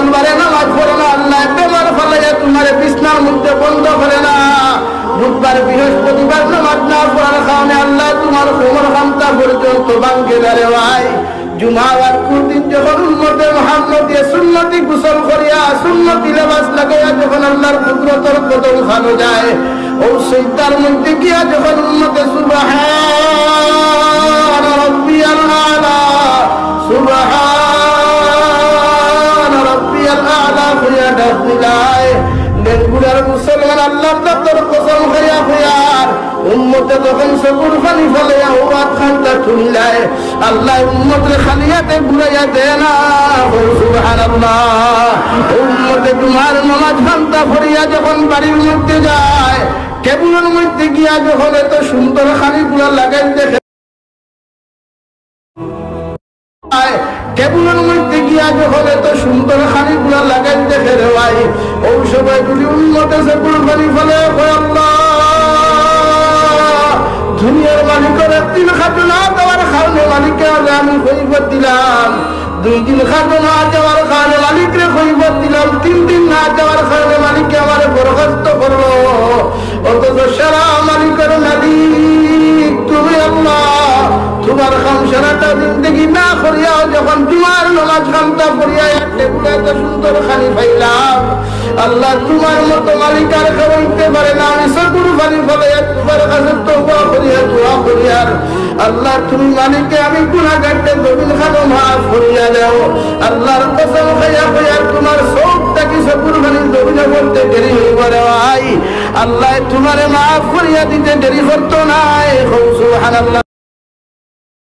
মঙ্গলবারে নামাজ পড়ে না, আল্লাহ বেমার ফলাইয়া তোমার বিছনার মধ্যে বন্ধ করে না। বুধবার বৃহস্পতিবার নামাজ না পড়ার কারণে আল্লাহ তোমার কোমর খামতা পর্যন্ত ভাঙ্গে দাঁড়ে ভাই। জুমাবার দিন যখন উম্মতে মুহাম্মদে সুন্নতি গোসল করিয়া সুন্নতি লেবাস লাগাইয়া যখন আল্লাহর কুদরতের কদম খানো যায়, ও সিজদার মধ্যে গিয়া যখন উম্মতে সুবহান রাব্বিয়াল আলা সুবহান রাব্বিয়াল আলা কইয়া ডাক দিলায়, নেগুলার মুসলমান আল্লাহর দরবার কসম খাইয়া খাইয়ার উম্মতে যখন চকুর পানি ফেলাইয়া ওয়াত খানটা তুলিলায়, আল্লাহ উম্মতের খালিয়াতে ঘুরাইয়া দেয় না। সুবহানাল্লাহ। উম্মতে তোমার নামাজ খানটা পড়িয়া যখন বাড়ির মধ্যে যায়, টেবিলের মধ্যে গিয়া যখন এত সুন্দর খালিগুলা লাগাই দেখে, টেবিলের মধ্যে গিয়া যখন এত সুন্দর খালিগুলা লাগাই দেখে রে ভাই, ও সবাই যদি উম্মতে চকুর পানি ফেলে, আল্লাহ দুনিয়ার মালিকের একদিন খাদ্য না দেওয়ার কারণে মালিককে আমি কৈফিয়ত দিলাম, 2 দিন খাদ্য না দেওয়ার কারণে মালিকরে কৈফিয়ত দিলাম, 3 দিন না দেওয়ার কারণে মালিককে আমার বরখাস্ত করলো। অথচ সারা মালিকের মালিক তুমি আল্লাহ, তোমার কাম সারাটা জিন্দগি না করিয়াও যখন তোমার নামাজ কামটা করিয়া একটা এত সুন্দর খালি পাইলাম, আল্লাহ তোমার মতো মালিক আর খাওয়াইতে পারে না। আমি চকুর পানি ফলাইয়া তোমার কাছে তওবা করিয়া দোয়া করিয়ার, আল্লাহ তুমি মালিককে আমি গুনাহগারকে জমিন খানো মাফ করিয়া দাও। আল্লাহর কসম খাইয়া খাইয়া তোমার সবটা কি চকুর পানি জমিনে বলতে দেরি হইব রে ভাই, আল্লাহ তোমারে মাফ করিয়া দিতে দেরি করতো নাই। সুবহানাল্লাহ।